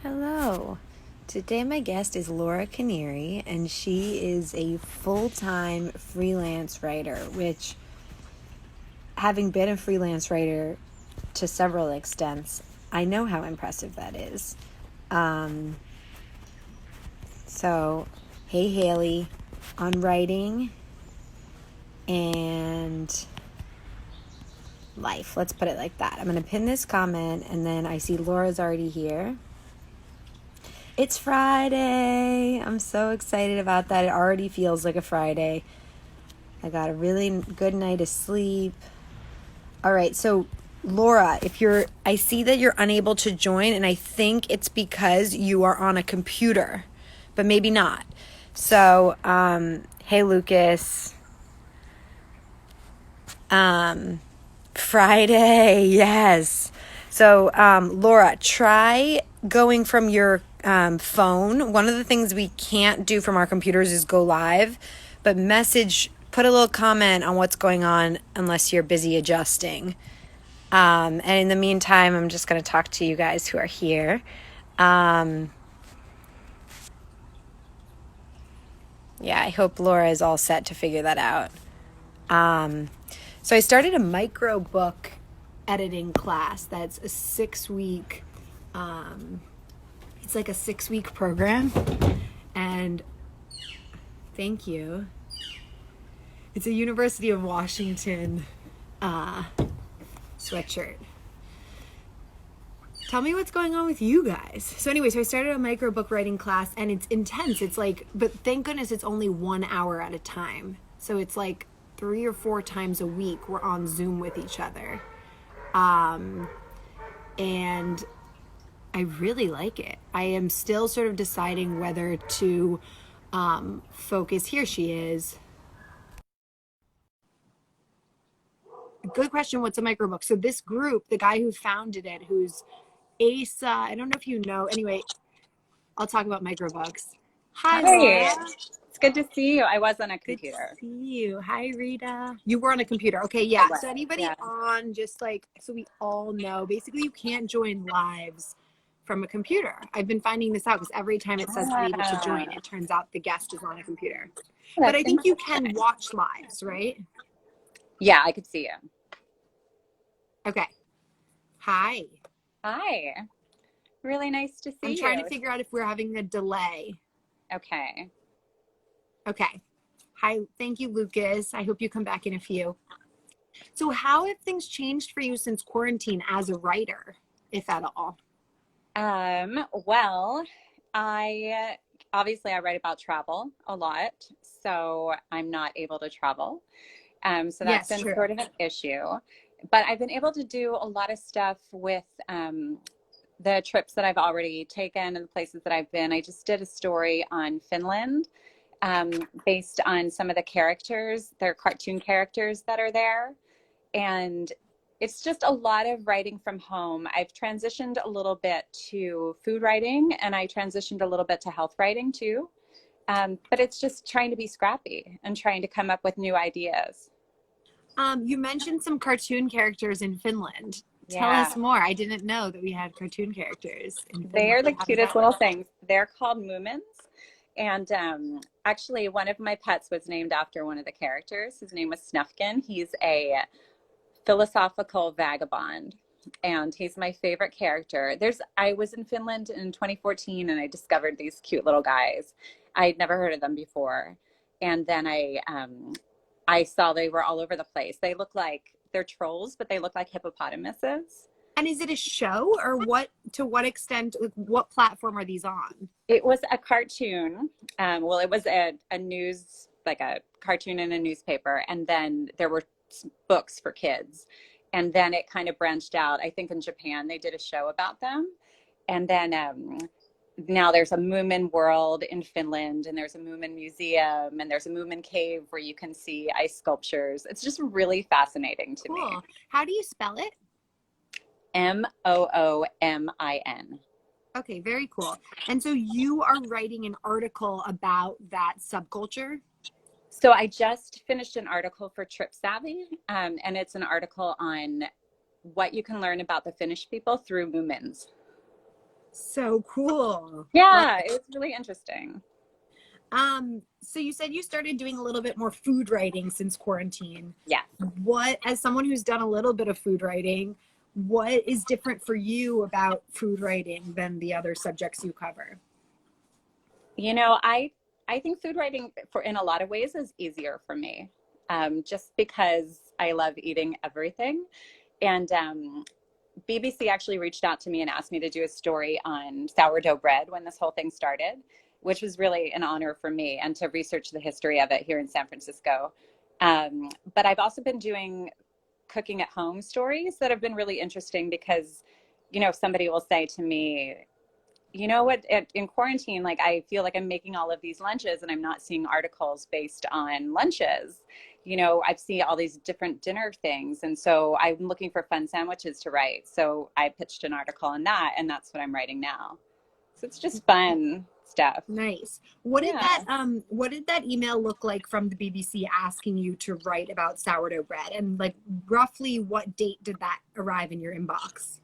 Hello. Today my guest is Laura Canary, and she is a full-time freelance writer, which, having been a freelance writer to several extents, I know how impressive that is. Um, so, hey Haley, on writing and life. Let's put it like that. I'm going to pin this comment, and then I see Laura's already here. It's Friday. I'm so excited about that. It already feels like a Friday. I got a really good night of sleep. All right, so Laura, I see that you're unable to join, and I think it's because you are on a computer, but maybe not. So, hey Lucas. Friday, yes. So, Laura, try going from your phone. One of the things we can't do from our computers is go live, but put a little comment on what's going on unless you're busy adjusting. And in the meantime, I'm just going to talk to you guys who are here. Yeah, I hope Laura is all set to figure that out. So I started a micro book editing class that's a 6-week, it's like a 6-week program. And thank you. It's a University of Washington sweatshirt. Tell me what's going on with you guys. So anyway, so I started a micro book writing class, and it's intense. It's like, but thank goodness it's only 1 hour at a time. So it's like 3 or 4 times a week we're on Zoom with each other. And I really like it. I am still sort of deciding whether to focus. Here she is. Good question. What's a microbook? So this group, the guy who founded it, who's Asa, I don't know if you know. Anyway, I'll talk about microbooks. Hi, Hi, Laura. it's good to see you. I was on a Good to computer. see you. Hi, Rita. You were on a computer. Okay, I yeah. was, So anybody yeah. on, just like, so we all know, basically you can't join lives from a computer. I've been finding this out because every time it says unable to join, Ah, it turns out the guest is on a computer. But that's I think you can interesting. watch lives, right? Yeah, I could see you. Okay. Hi. Hi, really nice to I'm see trying you. to figure out if we're having a delay. Okay. Okay. Hi. Thank you, Lucas. I hope you come back in a few. So how have things changed for you since quarantine as a writer, if at all? Well, I obviously I write about travel a lot, so I'm not able to travel. So that's Yes, been true. sort of an issue. But I've been able to do a lot of stuff with the trips that I've already taken and the places that I've been. I just did a story on Finland, based on some of the characters, their cartoon characters that are there. And it's just a lot of writing from home. I've transitioned a little bit to food writing, and I transitioned a little bit to health writing too. But it's just trying to be scrappy and trying to come up with new ideas. You mentioned some cartoon characters in Finland. Tell us Yeah, more. I didn't know that we had cartoon characters in they're Finland. the How does cutest that little work? things. They're called Moomins. And actually, one of my pets was named after one of the characters. His name was Snufkin. He's a philosophical vagabond, and he's my favorite character. I was in Finland in 2014, and I discovered these cute little guys. I'd never heard of them before, and then I saw they were all over the place. They look like they're trolls, but they look like hippopotamuses. And is it a show, or what, to what extent, like, what platform are these on? It was a cartoon. Well, it was a news, like a cartoon in a newspaper, and then there were books for kids. And then it kind of branched out. I think in Japan they did a show about them. And then now there's a Moomin world in Finland, and there's a Moomin museum, and there's a Moomin cave where you can see ice sculptures. It's just really fascinating to me. Cool. How do you spell it? Moomin. Okay, very cool. And so you are writing an article about that subculture? So I just finished an article for Trip Savvy, and it's an article on what you can learn about the Finnish people through Moomins. so cool. Love Yeah, it. it was really interesting. So you said you started doing a little bit more food writing since quarantine. Yeah. What, as someone who's done a little bit of food writing, what is different for you about food writing than the other subjects you cover? You know, I think food writing for in a lot of ways is easier for me, just because I love eating everything. And BBC actually reached out to me and asked me to do a story on sourdough bread when this whole thing started, which was really an honor for me and to research the history of it here in San Francisco. But I've also been doing cooking at home stories that have been really interesting because, somebody will say to me, you know what, in quarantine, like I feel like I'm making all of these lunches and I'm not seeing articles based on lunches. I've seen all these different dinner things. And so I'm looking for fun sandwiches to write. So I pitched an article on that, and that's what I'm writing now. So it's just fun stuff. Nice. Yeah. What did that email look like from the BBC asking you to write about sourdough bread? And like roughly what date did that arrive in your inbox?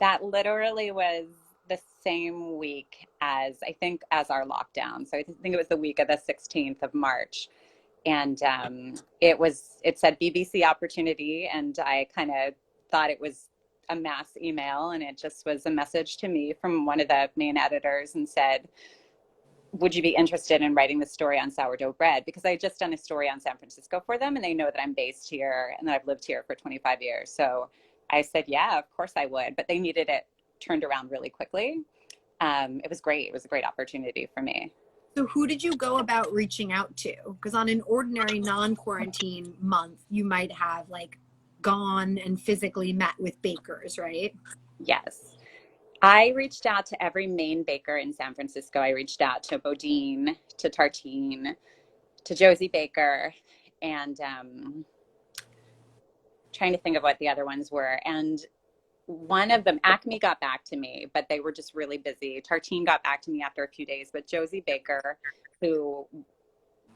That literally was the same week as I think as our lockdown. So I think it was the week of the 16th of March. And it said BBC opportunity, and I kind of thought it was a mass email, and it just was a message to me from one of the main editors and said, would you be interested in writing the story on sourdough bread? Because I had just done a story on San Francisco for them, and they know that I'm based here and that I've lived here for 25 years. So I said, yeah, of course I would. But they needed it turned around really quickly. It was great. It was a great opportunity for me. So who did you go about reaching out to? Because on an ordinary non-quarantine month, you might have like gone and physically met with bakers, right? Yes. I reached out to every main baker in San Francisco. I reached out to Bodine, to Tartine, to Josie Baker, and trying to think of what the other ones were. And one of them, Acme, got back to me, but they were just really busy. Tartine got back to me after a few days, but Josie Baker, who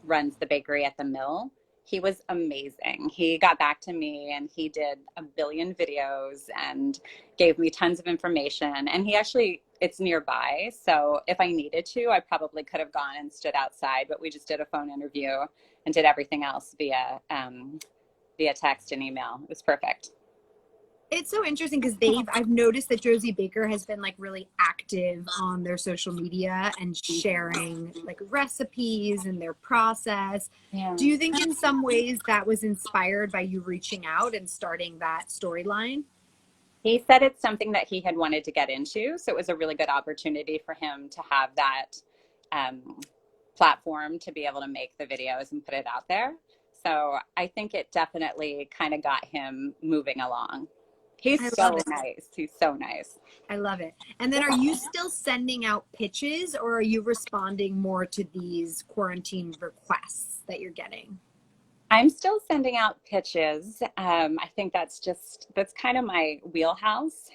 runs the bakery at the mill, he was amazing. He got back to me and he did a billion videos and gave me tons of information. And he actually, it's nearby. So if I needed to, I probably could have gone and stood outside, but we just did a phone interview and did everything else via text and email. It was perfect. It's so interesting because I've noticed that Josie Baker has been like really active on their social media and sharing like recipes and their process. Yeah. Do you think in some ways that was inspired by you reaching out and starting that storyline? He said it's something that he had wanted to get into. So it was a really good opportunity for him to have that um, platform to be able to make the videos and put it out there. So I think it definitely kind of got him moving along. He's I love so it. nice. He's so nice. I love it. And then are you still sending out pitches or are you responding more to these quarantine requests that you're getting? I'm still sending out pitches. I think that's kind of my wheelhouse.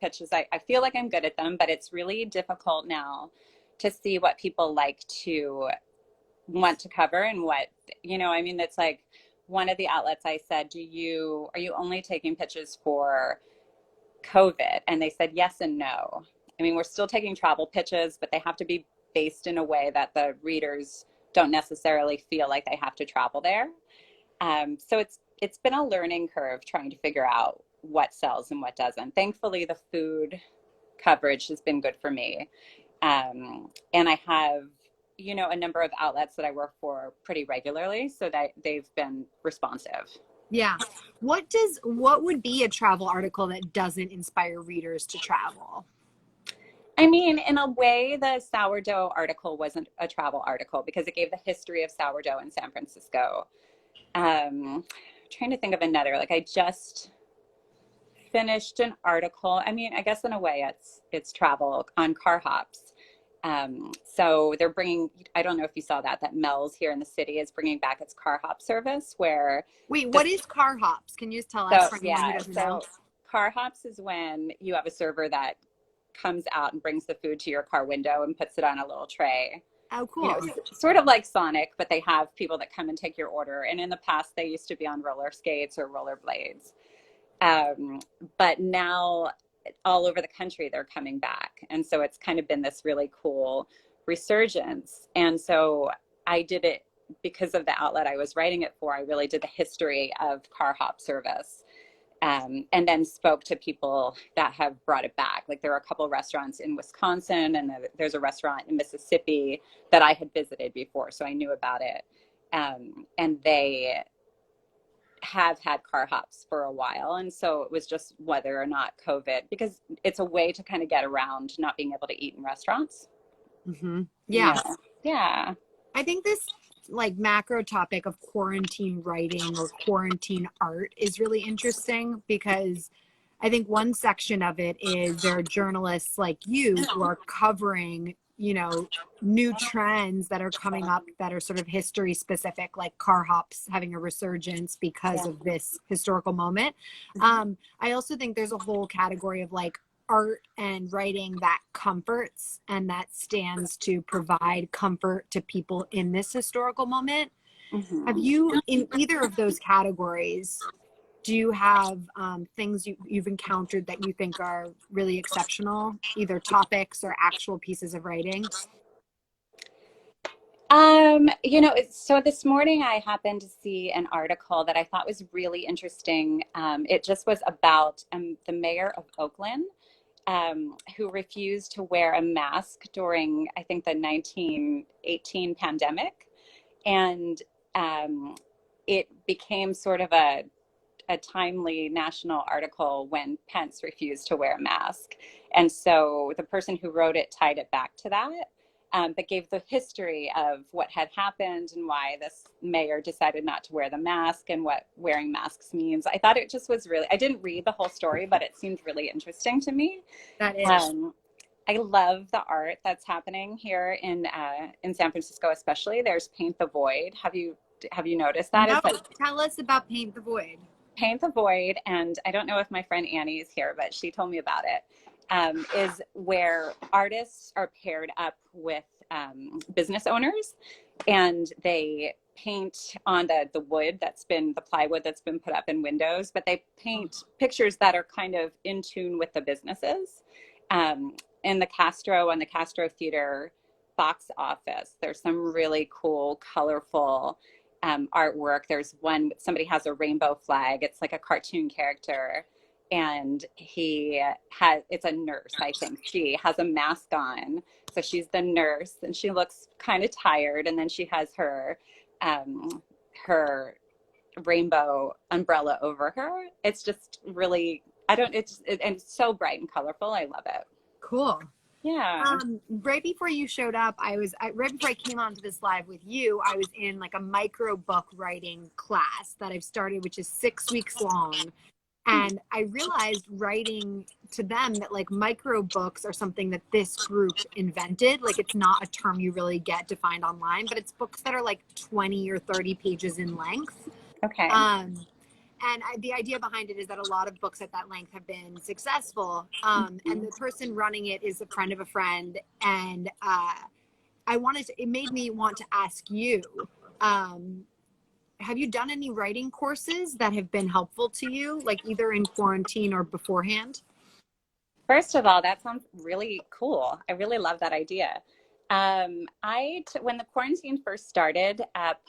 Pitches, I feel like I'm good at them, but it's really difficult now to see what people like to want to cover and what, I mean, it's like one of the outlets I said, are you only taking pitches for COVID? And they said yes and no. I mean, we're still taking travel pitches, but they have to be based in a way that the readers don't necessarily feel like they have to travel there. So it's been a learning curve trying to figure out what sells and what doesn't. Thankfully, the food coverage has been good for me, and I have a number of outlets that I work for pretty regularly, so that they've been responsive. Yeah. What would be a travel article that doesn't inspire readers to travel? I mean, in a way, the sourdough article wasn't a travel article because it gave the history of sourdough in San Francisco. Trying to think of another. Like I just finished an article. I mean, I guess in a way, it's travel on car hops. So they're bringing. I don't know if you saw that Mel's here in the city is bringing back its car hop service. Where Wait, what is car hops? Can you just tell us for anyone who doesn't know? so car hops is when you have a server that comes out and brings the food to your car window and puts it on a little tray. Oh, cool. Sort of like Sonic, but they have people that come and take your order. And in the past, they used to be on roller skates or roller blades. But now all over the country, they're coming back. And so it's kind of been this really cool resurgence. And so I did it because of the outlet I was writing it for. I really did the history of car hop service. And then spoke to people that have brought it back. Like there are a couple of restaurants in Wisconsin, and there's a restaurant in Mississippi that I had visited before, so I knew about it. And they have had car hops for a while. And so it was just whether or not COVID, because it's a way to kind of get around not being able to eat in restaurants. Mm-hmm. Yeah. You know? Yeah. I think this like macro topic of quarantine writing or quarantine art is really interesting, because I think one section of it is there are journalists like you who are covering, you know, new trends that are coming up that are sort of history specific, like car hops having a resurgence because of this historical moment. I also think there's a whole category of like art and writing that comforts and that stands to provide comfort to people in this historical moment. Mm-hmm. Have you, in either of those categories, do you have things you've encountered that you think are really exceptional, either topics or actual pieces of writing? You know, so this morning I happened to see an article that I thought was really interesting. It just was about the mayor of Oakland, who refused to wear a mask during, I think, the 1918 pandemic. And it became sort of a timely national article when Pence refused to wear a mask. And so the person who wrote it tied it back to that, but gave the history of what had happened and why this mayor decided not to wear the mask and what wearing masks means. I thought it just was really, I didn't read the whole story, but it seemed really interesting to me. That is. I love the art that's happening here in San Francisco, especially. There's Paint the Void. Have you noticed that? No, tell us about Paint the Void. Paint the Void, and I don't know if my friend Annie is here, but she told me about it, is where artists are paired up with business owners, and they paint on the wood the plywood that's been put up in windows, but they paint pictures that are kind of in tune with the businesses. In the Castro, on the Castro Theater box office, there's some really cool, colorful artwork. There's one, somebody has a rainbow flag. It's like a cartoon character. And it's a nurse, I think. She has a mask on. So she's the nurse and she looks kind of tired. And then she has her rainbow umbrella over her. It's just really, and it's so bright and colorful. I love it. Cool. Yeah. Right before you showed up, right before I came onto this live with you, I was in like a micro book writing class that I've started, which is 6 weeks long. And I realized writing to them that like micro books are something that this group invented. Like it's not a term you really get to find online, but it's books that are like 20 or 30 pages in length. Okay. And the idea behind it is that a lot of books at that length have been successful. And the person running it is a friend of a friend. And it made me want to ask you, have you done any writing courses that have been helpful to you, like either in quarantine or beforehand? First of all, that sounds really cool. I really love that idea. When the quarantine first started,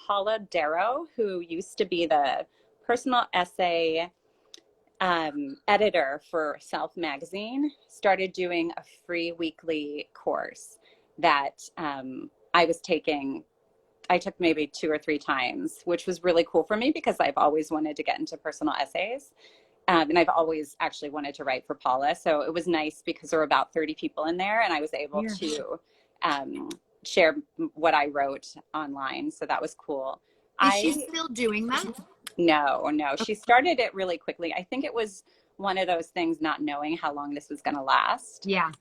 Paula Darrow, who used to be the personal essay editor for Self magazine, started doing a free weekly course that I took maybe 2 or 3 times, which was really cool for me because I've always wanted to get into personal essays. And I've always actually wanted to write for Paula. So it was nice because there were about 30 people in there and I was able to share what I wrote online. So that was cool. Is she still doing that? No. She started it really quickly. I think it was one of those things, not knowing how long this was going to last. Yeah.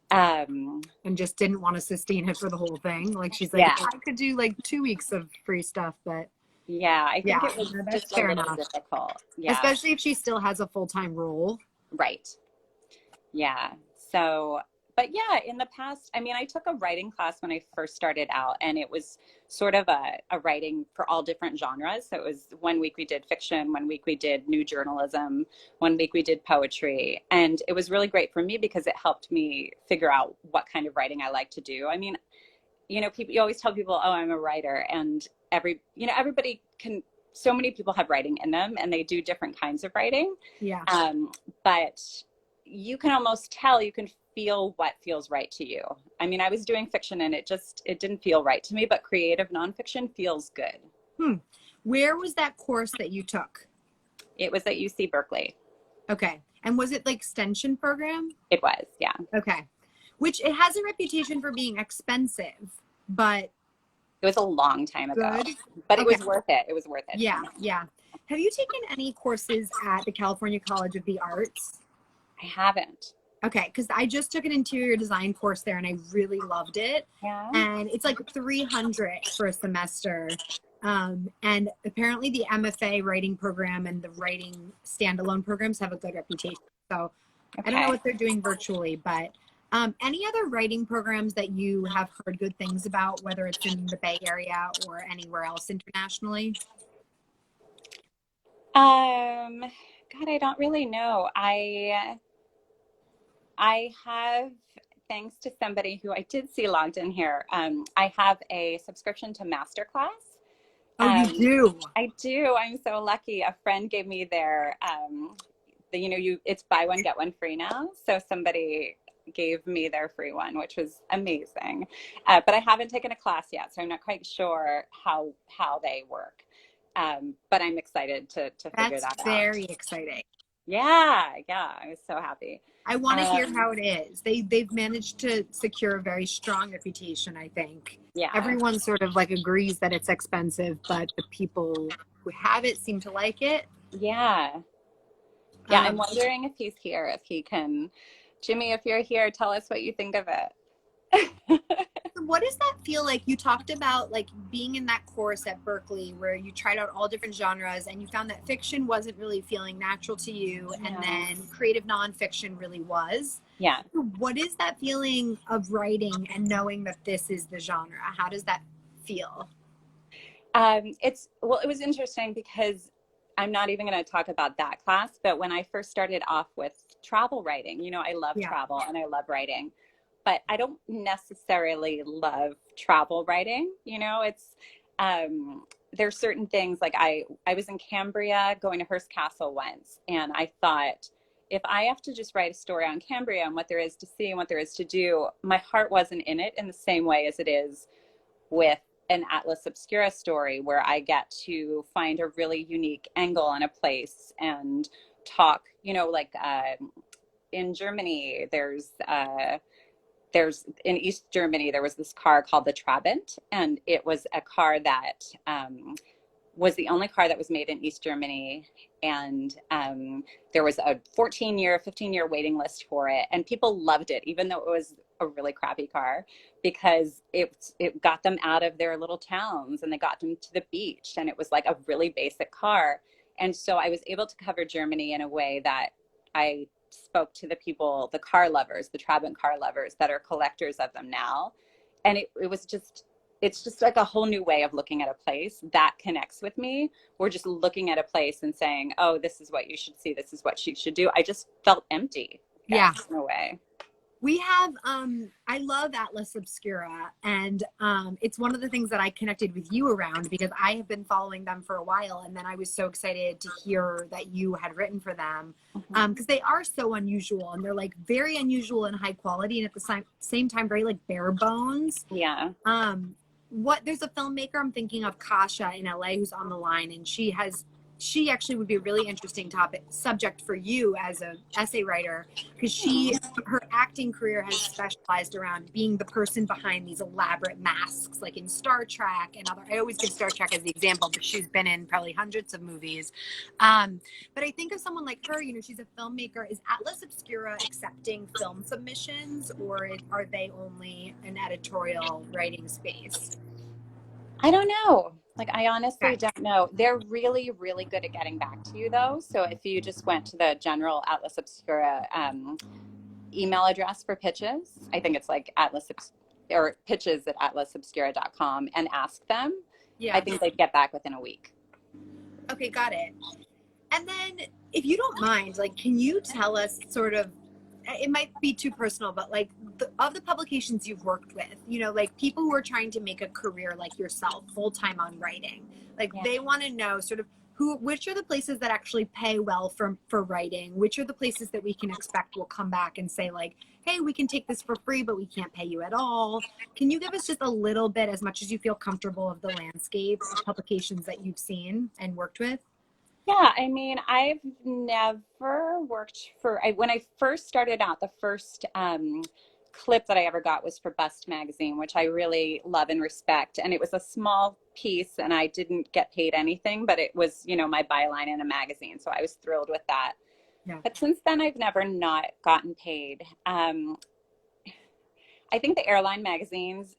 And just didn't want to sustain it for the whole thing. Like she's like, I could do like 2 weeks of free stuff, but I think it was just a little difficult. Yeah. Especially if she still has a full-time role. Right. Yeah. So But yeah, in the past, I mean, I took a writing class when I first started out, and it was sort of a writing for all different genres. So it was one week we did fiction, one week we did new journalism, one week we did poetry. And it was really great for me because it helped me figure out what kind of writing I like to do. I mean, people, you always tell people, oh, I'm a writer. And everybody can, so many people have writing in them and they do different kinds of writing. Yeah. But you can almost tell, you can feel what feels right to you. I mean, I was doing fiction and it didn't feel right to me, but creative nonfiction feels good. Where was that course that you took? It was at UC Berkeley. Okay. And was it like extension program? It was, yeah. Okay. Which it has a reputation for being expensive, but it was a long time ago. Good. But it was worth it. It was worth it. Yeah, yeah. Have you taken any courses at the California College of the Arts? I haven't. Okay, because I just took an interior design course there and I really loved it. Yeah. And it's like $300 for a semester. And apparently the MFA writing program and the writing standalone programs have a good reputation. So I don't know what they're doing virtually, but any other writing programs that you have heard good things about, whether it's in the Bay Area or anywhere else internationally? God, I don't really know. I have, thanks to somebody who I did see logged in here, I have a subscription to Masterclass. Oh, you do? I do. I'm so lucky. A friend gave me their, it's buy one, get one free now. So somebody gave me their free one, which was amazing. But I haven't taken a class yet, so I'm not quite sure how they work. But I'm excited to figure that out. That's very exciting. Yeah, I was so happy. I want to hear how it is. They've managed to secure a very strong reputation, I think. Yeah. Everyone sort of like agrees that it's expensive, but the people who have it seem to like it. Yeah. Yeah, I'm wondering if he's here, if he can. Jimmy, if you're here, tell us what you think of it. What does that feel like? You talked about like being in that course at Berkeley where you tried out all different genres and you found that fiction wasn't really feeling natural to you, and then creative nonfiction really was. Yeah. What is that feeling of writing and knowing that this is the genre? How does that feel? It was interesting because I'm not even going to talk about that class, but when I first started off with travel writing, I love travel and I love writing. But I don't necessarily love travel writing. It's there's certain things like I was in Cambria going to Hearst Castle once, and I thought if I have to just write a story on Cambria and what there is to see and what there is to do, my heart wasn't in it in the same way as it is with an Atlas Obscura story where I get to find a really unique angle on a place and talk, in Germany, there's in East Germany, there was this car called the Trabant, and it was a car that was the only car that was made in East Germany. And there was a 15-year waiting list for it. And people loved it, even though it was a really crappy car, because it got them out of their little towns and they got them to the beach. And it was like a really basic car. And so I was able to cover Germany in a way that I spoke to the people, the car lovers, the Trabant car lovers that are collectors of them now. And it's just like a whole new way of looking at a place that connects with me. We're just looking at a place and saying, oh, this is what you should see. This is what you should do. I just felt empty. Yeah. In a way. We have, I love Atlas Obscura, and it's one of the things that I connected with you around because I have been following them for a while, and then I was so excited to hear that you had written for them because they are so unusual, and they're like very unusual and high quality, and at the same time very like bare bones. Yeah. There's a filmmaker I'm thinking of, Kasha in LA, who's on the line, and she actually would be a really interesting subject for you as an essay writer, because her acting career has specialized around being the person behind these elaborate masks, like in Star Trek and I always give Star Trek as the example, but she's been in probably hundreds of movies. But I think of someone like her, she's a filmmaker. Is Atlas Obscura accepting film submissions, or are they only an editorial writing space? I don't know. I honestly don't know. They're really, really good at getting back to you, though. So if you just went to the general Atlas Obscura email address for pitches. I think it's like or pitches at atlasobscura.com, and ask them. I Yeah. think they'd get back within a week. Okay, got it. And then, if you don't mind, like, can you tell us sort of, it might be too personal, but like, of the publications you've worked with, you know, like people who are trying to make a career like yourself, full time on writing, like Yeah. they want to know sort of which are the places that actually pay well for writing, which are the places that we can expect will come back and say like, hey, we can take this for free, but we can't pay you at all. Can you give us just a little bit, as much as you feel comfortable, of the landscape of publications that you've seen and worked with? Yeah, I mean, I've never worked for, when I first started out, the first clip that I ever got was for Bust Magazine, which I really love and respect. And it was a small piece and I didn't get paid anything, but it was, you know, my byline in a magazine. So I was thrilled with that. Yeah. But since then, I've never not gotten paid. I think the airline magazines,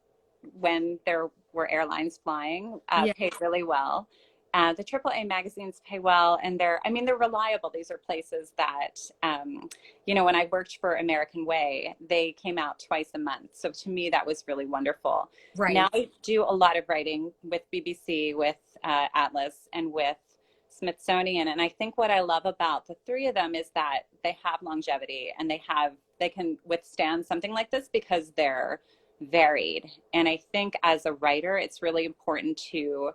when there were airlines flying, Yeah. paid really well. The AAA magazines pay well, and they're reliable. These are places that, you know, when I worked for American Way, they came out twice a month. So to me, that was really wonderful. Right. Now I do a lot of writing with BBC, with Atlas, and with Smithsonian. And I think what I love about the three of them is that they have longevity and they can withstand something like this because they're varied. And I think as a writer, it's really important to,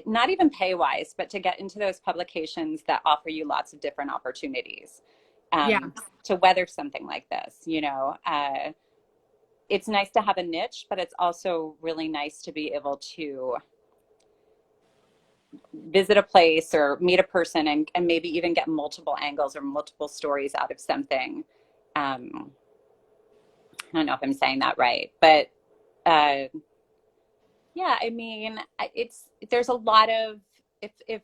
not even pay wise, but to get into those publications that offer you lots of different opportunities Yeah. to weather something like this. You know, it's nice to have a niche, but it's also really nice to be able to visit a place or meet a person and maybe even get multiple angles or multiple stories out of something. I don't know if I'm saying that right, but yeah, I mean, there's a lot of, if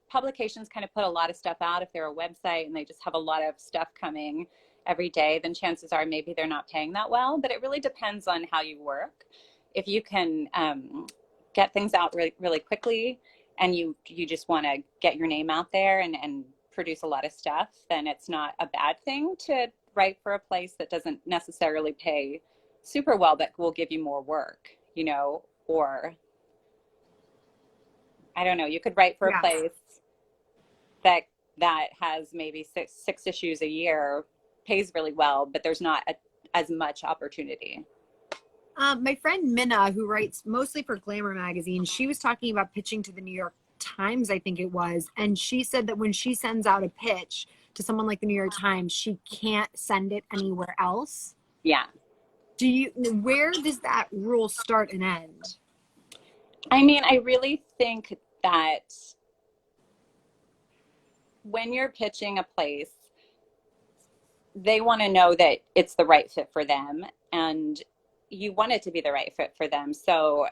publications kind of put a lot of stuff out, if they're a website and they just have a lot of stuff coming every day, then chances are maybe they're not paying that well. But it really depends on how you work. If you can get things out really, really quickly, and you just want to get your name out there and produce a lot of stuff, then it's not a bad thing to write for a place that doesn't necessarily pay super well, but will give you more work, you know. Or I don't know, you could write for a place that has maybe six issues a year, pays really well, but there's not as much opportunity. My friend Minna, who writes mostly for Glamour magazine, she was talking about pitching to the New York Times, I think it was. And she said that when she sends out a pitch to someone like the New York Times, she can't send it anywhere else. Yeah. Where does that rule start and end? I mean, I really think that when you're pitching a place, they want to know that it's the right fit for them, and you want it to be the right fit for them. So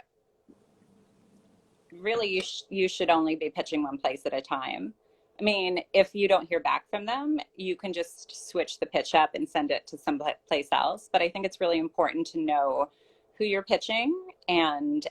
really, you should only be pitching one place at a time. I mean, if you don't hear back from them, you can just switch the pitch up and send it to someplace else. But I think it's really important to know who you're pitching and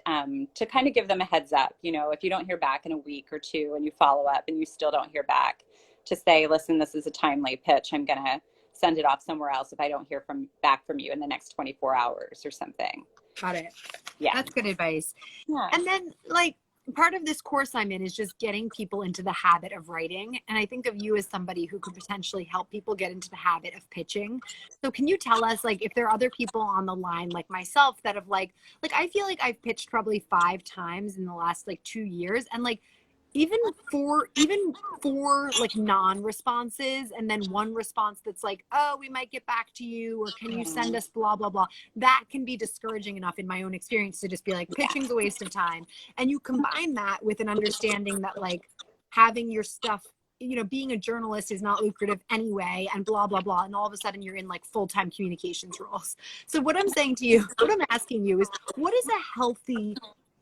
to kind of give them a heads up. You know, if you don't hear back in a week or two and you follow up and you still don't hear back, to say, listen, this is a timely pitch. I'm going to send it off somewhere else if I don't hear back from you in the next 24 hours or something. Got it. Yeah. That's good advice. Yeah. And then, like, part of this course I'm in is just getting people into the habit of writing. And I think of you as somebody who could potentially help people get into the habit of pitching. So can you tell us, like, if there are other people on the line like myself that have like I feel like I've pitched probably 5 times in the last like 2 years, and like even four like non-responses, and then one response that's like, oh, we might get back to you, or can you send us blah blah blah, that can be discouraging enough in my own experience to just be like, pitching's a waste of time. And you combine that with an understanding that like having your stuff, you know, being a journalist is not lucrative anyway, and blah blah blah, and all of a sudden you're in like full-time communications roles. So what I'm saying to you, what I'm asking you is, what is a healthy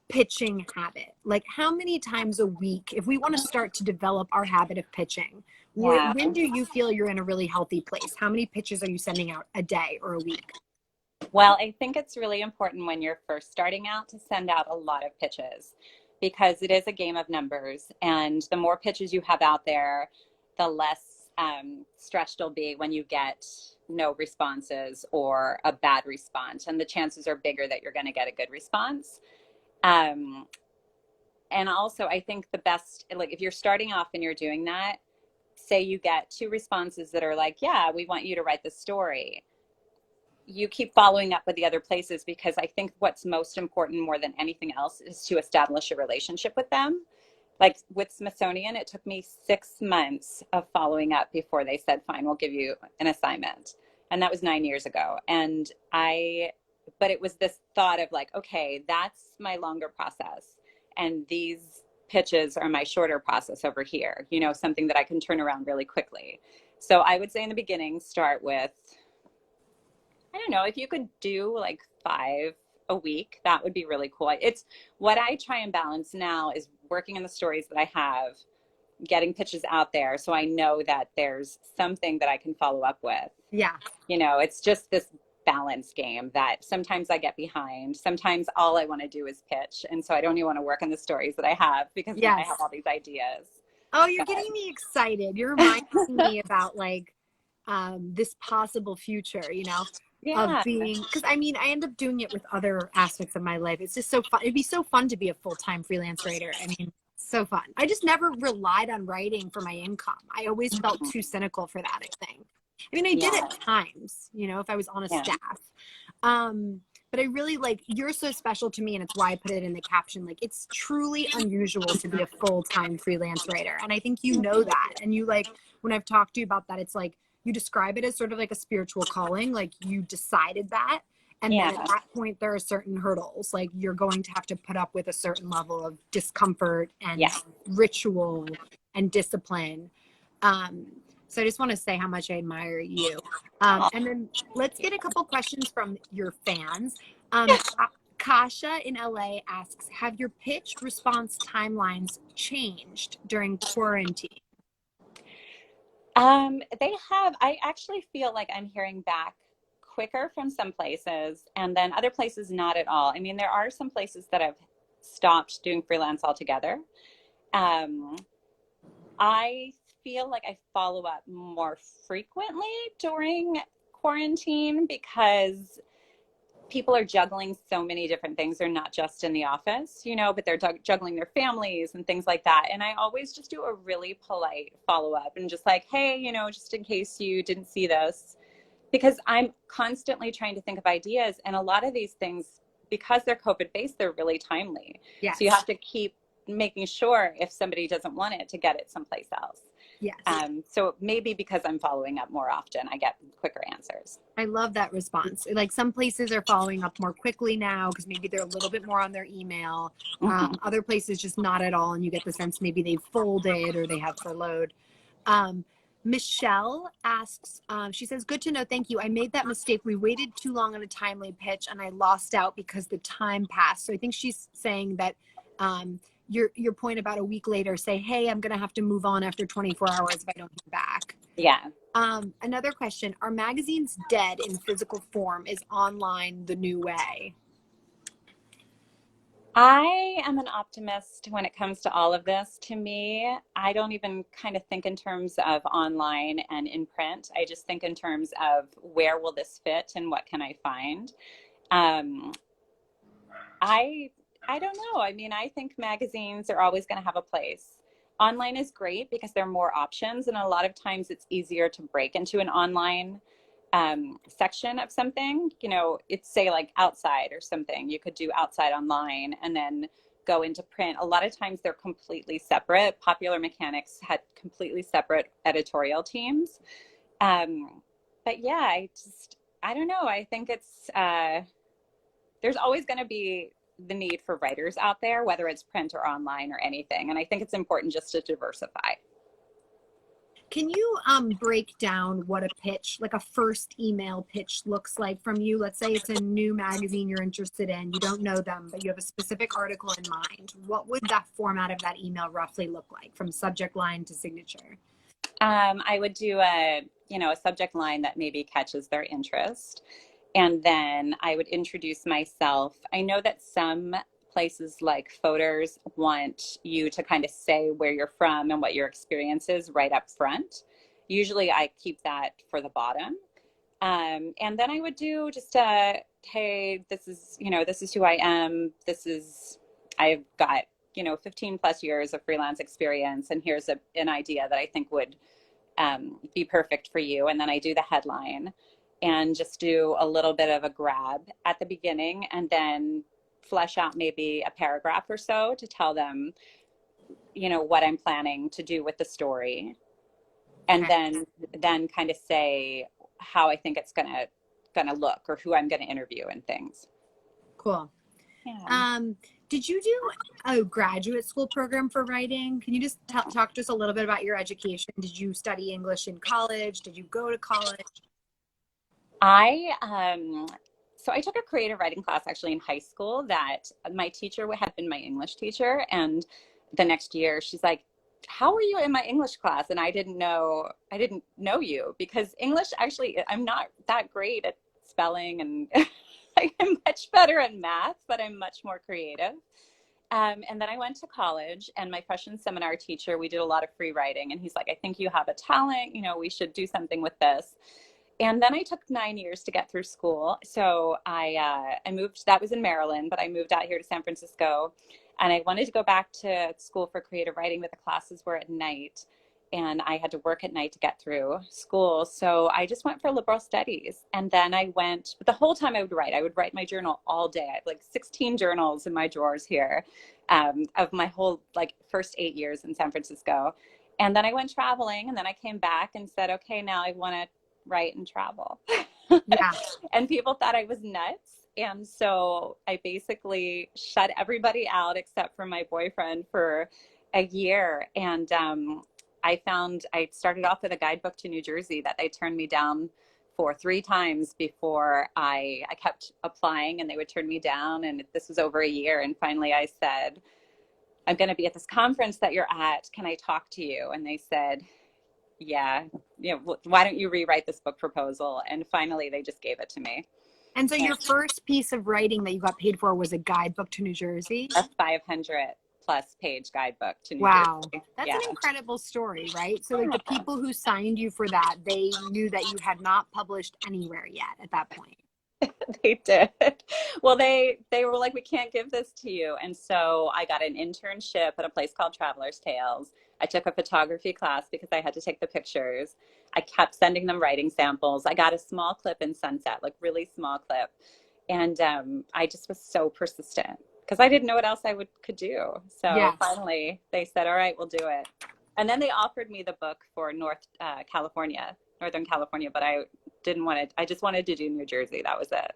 pitching habit? Like, how many times a week, if we want to start to develop our habit of pitching, when do you feel you're in a really healthy place? How many pitches are you sending out a day or a week? Well, I think it's really important when you're first starting out to send out a lot of pitches, because it is a game of numbers, and the more pitches you have out there, the less stretched you'll be when you get no responses or a bad response, and the chances are bigger that you're going to get a good response. Um, and also, I think the best, like if you're starting off and you're doing that, say you get two responses that are like, yeah, we want you to write the story. You keep following up with the other places, because I think what's most important more than anything else is to establish a relationship with them. Like with Smithsonian, it took me 6 months of following up before they said, fine, we'll give you an assignment. And that was 9 years ago. But it was this thought of like, okay, that's my longer process. And these pitches are my shorter process over here, something that I can turn around really quickly. So I would say in the beginning, start with, I don't know, if you could do like 5 a week, that would be really cool. It's what I try and balance now is working on the stories that I have, getting pitches out there so I know that there's something that I can follow up with. Yeah. It's just this balance game that sometimes I get behind. Sometimes all I want to do is pitch. And so I don't even want to work on the stories that I have, because then I Yes. have all these ideas. Oh, you're getting me excited. You're reminding me about like this possible future, of Yeah. being, because I mean, I end up doing it with other aspects of my life. It's just so fun. It'd be so fun to be a full-time freelance writer. I mean, so fun. I just never relied on writing for my income. I always felt too cynical for that, I think. I mean, I did Yeah. at times, if I was on a Yeah. staff. But I really like, you're so special to me, and it's why I put it in the caption. Like, it's truly unusual to be a full-time freelance writer. And I think you know that. And you like, when I've talked to you about that, it's like, you describe it as sort of like a spiritual calling. Like you decided that. And then at that point, there are certain hurdles. Like you're going to have to put up with a certain level of discomfort and Yeah. ritual and discipline. So I just want to say how much I admire you. And then let's get a couple questions from your fans. Kasha in LA asks, have your pitch response timelines changed during quarantine? They have. I actually feel like I'm hearing back quicker from some places, and then other places not at all. I mean, there are some places that have stopped doing freelance altogether. Um, I feel like I follow up more frequently during quarantine, because people are juggling so many different things. They're not just in the office, but they're juggling their families and things like that. And I always just do a really polite follow up and just like, hey, just in case you didn't see this, because I'm constantly trying to think of ideas. And a lot of these things, because they're COVID based, they're really timely. Yes. So you have to keep making sure if somebody doesn't want it, to get it someplace else. Yes. So maybe because I'm following up more often, I get quicker answers. I love that response. Like some places are following up more quickly now because maybe they're a little bit more on their email. Other places just not at all. And you get the sense maybe they've folded or they have furloughed. Michelle asks, she says, good to know. Thank you. I made that mistake. We waited too long on a timely pitch and I lost out because the time passed. So I think she's saying that your point about a week later, say, hey, I'm going to have to move on after 24 hours if I don't hear back. Yeah. Another question, are magazines dead in physical form? Is online the new way? I am an optimist when it comes to all of this. To me, I don't even kind of think in terms of online and in print. I just think in terms of where will this fit and what can I find? Um, I I don't know. I mean, I think magazines are always going to have a place. Online is great because there are more options, and a lot of times it's easier to break into an online section of something. It's say like outside or something. You could do outside online and then go into print. A lot of times they're completely separate. Popular Mechanics had completely separate editorial teams. But yeah, I don't know. I think there's always going to be the need for writers out there, whether it's print or online or anything. And I think it's important just to diversify. Can you break down what a pitch, like a first email pitch, looks like from you? Let's say it's a new magazine you're interested in. You don't know them, but you have a specific article in mind. What would that format of that email roughly look like, from subject line to signature? I would do a subject line that maybe catches their interest. And then I would introduce myself. I know that some places like Foders want you to kind of say where you're from and what your experience is right up front. Usually I keep that for the bottom. And then I would do just a, hey, this is, this is who I am. I've got, 15 plus years of freelance experience. And here's an idea that I think would be perfect for you. And then I do the headline and just do a little bit of a grab at the beginning and then flesh out maybe a paragraph or so to tell them, what I'm planning to do with the story. And Okay. then kind of say how I think it's gonna look or who I'm gonna interview and things. Cool. Yeah. Did you do a graduate school program for writing? Can you just talk to us a little bit about your education? Did you study English in college? Did you go to college? I so I took a creative writing class actually in high school that my teacher had been my English teacher, and the next year she's like, how were you in my English class? And I didn't know you because English actually I'm not that great at spelling and I'm much better at math, but I'm much more creative. And then I went to college, and my freshman seminar teacher, we did a lot of free writing, and he's like, I think you have a talent, we should do something with this. And then I took 9 years to get through school. So I moved, that was in Maryland, but I moved out here to San Francisco. And I wanted to go back to school for creative writing, but the classes were at night. And I had to work at night to get through school. So I just went for liberal studies. And then but the whole time I would write my journal all day. I have like 16 journals in my drawers here of my whole first 8 years in San Francisco. And then I went traveling, and then I came back and said, okay, now I want to write and travel. Yeah. And people thought I was nuts. And so I basically shut everybody out except for my boyfriend for a year. And I started off with a guidebook to New Jersey that they turned me down for 3 times before I kept applying, and they would turn me down. And this was over a year. And finally I said, I'm going to be at this conference that you're at. Can I talk to you? And they said, yeah, why don't you rewrite this book proposal? And finally, they just gave it to me. And so your first piece of writing that you got paid for was a guidebook to New Jersey? A 500 plus page guidebook to New Wow. Jersey. That's Yeah. an incredible story, right? So the people who signed you for that, they knew that you had not published anywhere yet at that point. They did. Well, they were like, we can't give this to you. And so I got an internship at a place called Traveler's Tales. I took a photography class because I had to take the pictures. I kept sending them writing samples. I got a small clip in Sunset, really small clip. And I just was so persistent because I didn't know what else I could do. So finally they said, all right, we'll do it. And then they offered me the book for Northern California, but I didn't want it. I just wanted to do New Jersey. That was it.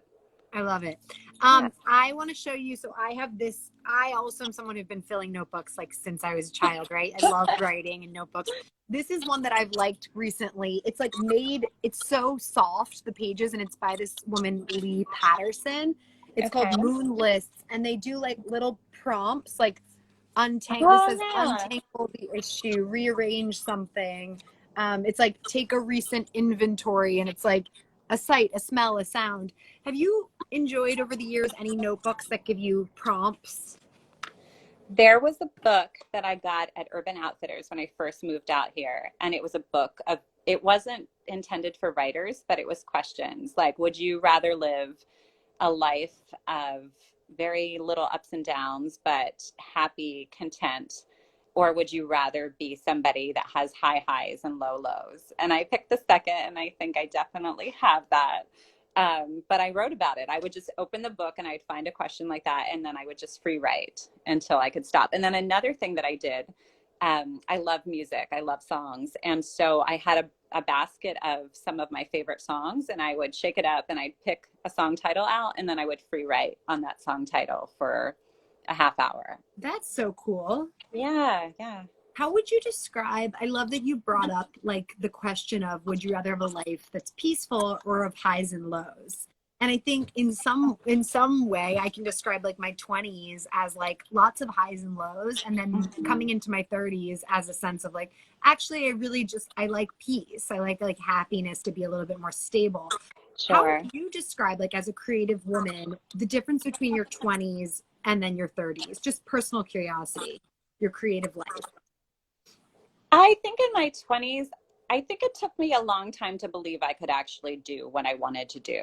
I love it. I want to show you. So I have this. I also am someone who's been filling notebooks since I was a child, right? I love writing and notebooks. This is one that I've liked recently. It's it's so soft, the pages, and it's by this woman, Lee Patterson. It's called Moonless, and they do little prompts untangle the issue, rearrange something. It's take a recent inventory, and it's a sight, a smell, a sound. Have you enjoyed over the years any notebooks that give you prompts? There was a book that I got at Urban Outfitters when I first moved out here. And it was a book it wasn't intended for writers, but it was questions would you rather live a life of very little ups and downs, but happy, content? Or would you rather be somebody that has high highs and low lows? And I picked the second, and I think I definitely have that. But I wrote about it. I would just open the book and I'd find a question like that, and then I would just free write until I could stop. And then another thing that I did, I love music. I love songs. And so I had a basket of some of my favorite songs, and I would shake it up and I'd pick a song title out, and then I would free write on that song title for a half hour. That's so cool. Yeah. How would you describe, I love that you brought up the question of, would you rather have a life that's peaceful or of highs and lows? And I think in some way I can describe my 20s as lots of highs and lows, and then coming into my 30s as a sense of actually I like peace. I like happiness to be a little bit more stable. Sure. How would you describe as a creative woman the difference between your 20s and then your 30s? Just personal curiosity, your creative life. I think in my 20s, I think it took me a long time to believe I could actually do what I wanted to do.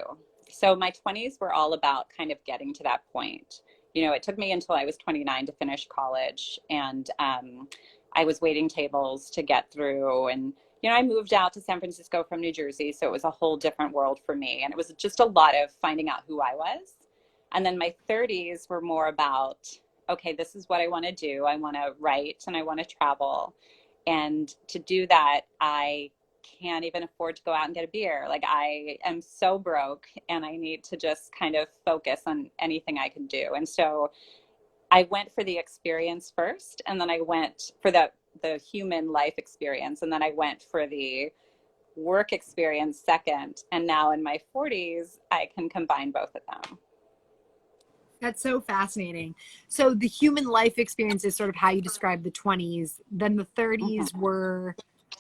So my 20s were all about kind of getting to that point. It took me until I was 29 to finish college, and I was waiting tables to get through. And I moved out to San Francisco from New Jersey, so it was a whole different world for me. And it was just a lot of finding out who I was. And then my 30s were more about, okay, this is what I want to do. I want to write and I want to travel. And to do that, I can't even afford to go out and get a beer. Like, I am so broke and I need to just kind of focus on anything I can do. And so I went for the experience first, and then I went for the human life experience, and then I went for the work experience second. And now in my 40s, I can combine both of them. That's so fascinating. So the human life experience is sort of how you describe the 20s. Then the 30s were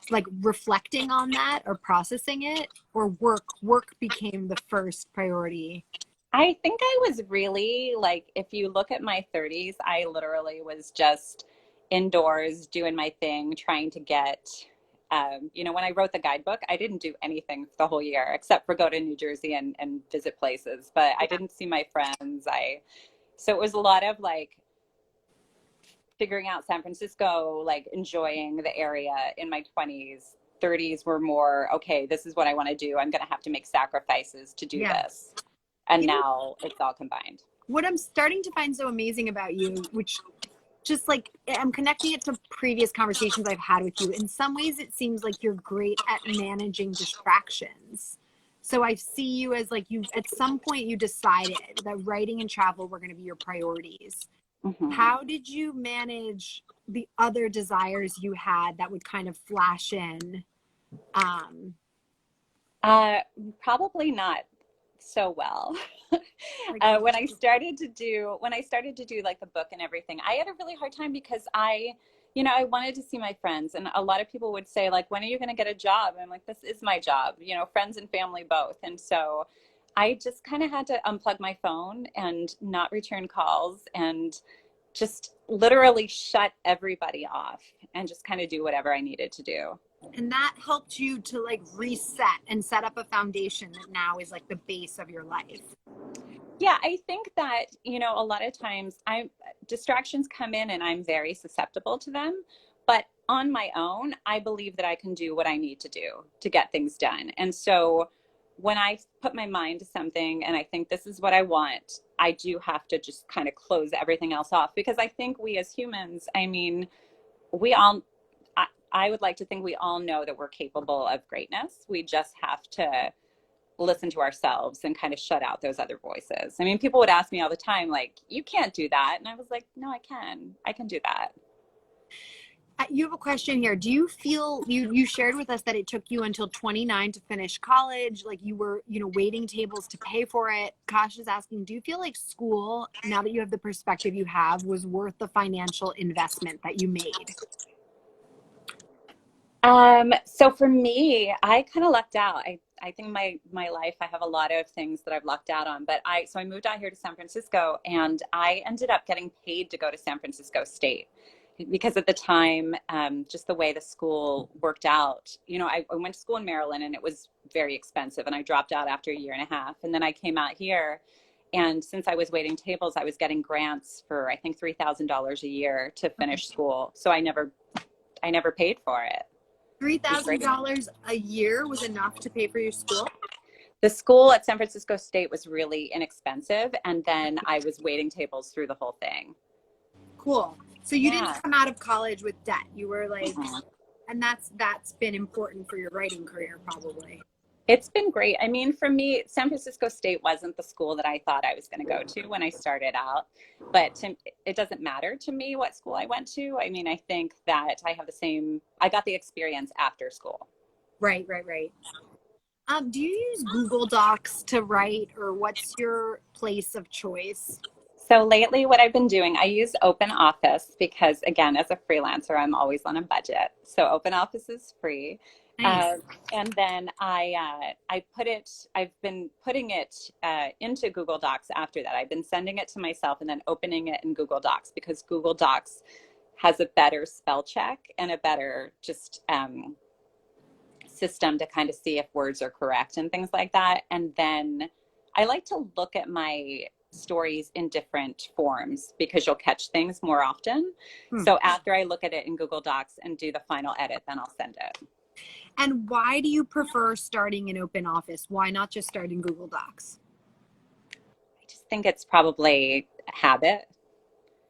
like reflecting on that or processing it, or work became the first priority. I think I was really like, if you look at my 30s, I literally was just indoors doing my thing, trying to get, when I wrote the guidebook, I didn't do anything for the whole year except for go to New Jersey and visit places, but I didn't see my friends. So it was a lot of like figuring out San Francisco, like enjoying the area in my 20s. 30s were more, okay, this is what I want to do. I'm going to have to make sacrifices to do this. And now it's all combined. What I'm starting to find so amazing about you, which just like I'm connecting it to previous conversations I've had with you. In some ways, it seems like you're great at managing distractions. So I see you as like at some point you decided that writing and travel were going to be your priorities. Mm-hmm. How did you manage the other desires you had that would kind of flash in? Probably not so well. When I started to do like the book and everything, I had a really hard time because I wanted to see my friends, and a lot of people would say like, when are you going to get a job? And I'm like, this is my job, friends and family both. And so I just kind of had to unplug my phone and not return calls and just literally shut everybody off and just kind of do whatever I needed to do. And that helped you to like reset and set up a foundation that now is like the base of your life. Yeah, I think that, a lot of times distractions come in and I'm very susceptible to them. But on my own, I believe that I can do what I need to do to get things done. And so when I put my mind to something and I think this is what I want, I do have to just kind of close everything else off, because I think we as humans, I would like to think we all know that we're capable of greatness. We just have to listen to ourselves and kind of shut out those other voices. I mean, people would ask me all the time, like, you can't do that. And I was like, no, I can do that. You have a question here. Do you feel you shared with us that it took you until 29 to finish college? Like you were, waiting tables to pay for it. Kash is asking, do you feel like school, now that you have the perspective you have, was worth the financial investment that you made? So for me, I kind of lucked out. I think my life, I have a lot of things that I've lucked out on, but I moved out here to San Francisco, and I ended up getting paid to go to San Francisco State, because at the time, just the way the school worked out, I went to school in Maryland and it was very expensive, and I dropped out after a year and a half. And then I came out here, and since I was waiting tables, I was getting grants for, I think, $3,000 a year to finish school. So I never paid for it. $3,000 a year was enough to pay for your school? The school at San Francisco State was really inexpensive, and then I was waiting tables through the whole thing. Cool. So you didn't come out of college with debt. You were like, and that's been important for your writing career, probably. It's been great. I mean, for me, San Francisco State wasn't the school that I thought I was going to go to when I started out, but it doesn't matter to me what school I went to. I mean, I think that I got the experience after school. Right. Do you use Google Docs to write, or what's your place of choice? So lately what I've been doing, I use Open Office because, again, as a freelancer, I'm always on a budget. So Open Office is free. Nice. And then I've been putting it into Google Docs after that. I've been sending it to myself and then opening it in Google Docs, because Google Docs has a better spell check and a better just system to kind of see if words are correct and things like that. And then I like to look at my stories in different forms because you'll catch things more often. Hmm. So after I look at it in Google Docs and do the final edit, then I'll send it. And why do you prefer starting in Open Office? Why not just start in Google Docs? I just think it's probably a habit.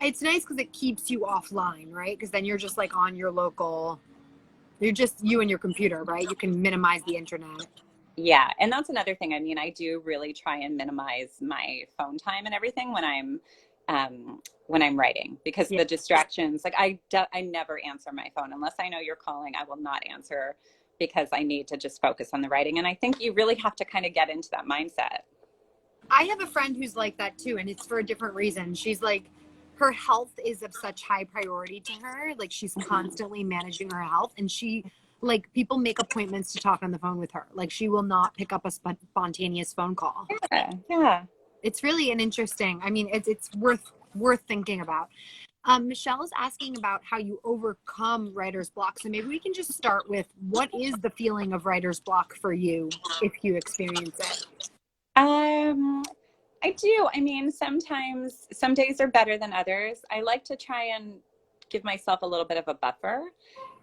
It's nice because it keeps you offline, right? Because then you're just like on your local, you're just you and your computer, right? You can minimize the internet. Yeah, and that's another thing. I mean, I do really try and minimize my phone time and everything when I'm writing because Yeah. the distractions, like I never answer my phone unless I know you're calling. I will not answer because I need to just focus on the writing. And I think you really have to kind of get into that mindset. I have a friend who's like that too, and it's for a different reason. She's like, her health is of such high priority to her. Like she's constantly managing her health, and she like people make appointments to talk on the phone with her. Like she will not pick up a spontaneous phone call. Yeah, yeah. It's really an interesting. I mean, it's worth thinking about. Michelle is asking about how you overcome writer's block. So maybe we can just start with what is the feeling of writer's block for you if you experience it? I do. I mean, sometimes some days are better than others. I like to try and give myself a little bit of a buffer.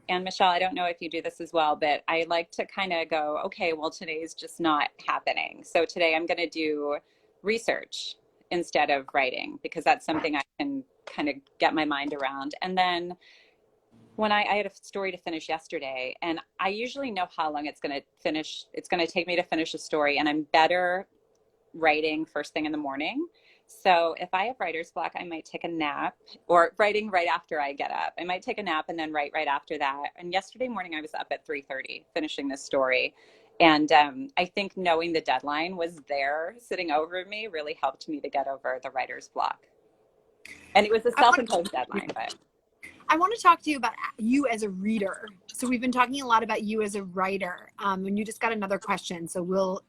And Michelle, I don't know if you do this as well, but I like to kind of go, okay, well, today's just not happening. So today I'm going to do research instead of writing because that's something I can kind of get my mind around. And then when I had a story to finish yesterday, and I usually know how long it's going to finish. It's going to take me to finish a story, and I'm better writing first thing in the morning. So if I have writer's block, I might take a nap or writing right after I get up. I might take a nap and then write right after that. And yesterday morning, I was up at 3:30 finishing this story. And I think knowing the deadline was there sitting over me really helped me to get over the writer's block. And it was a self-imposed deadline, but I want to talk to you about you as a reader. So we've been talking a lot about you as a writer, and you just got another question. So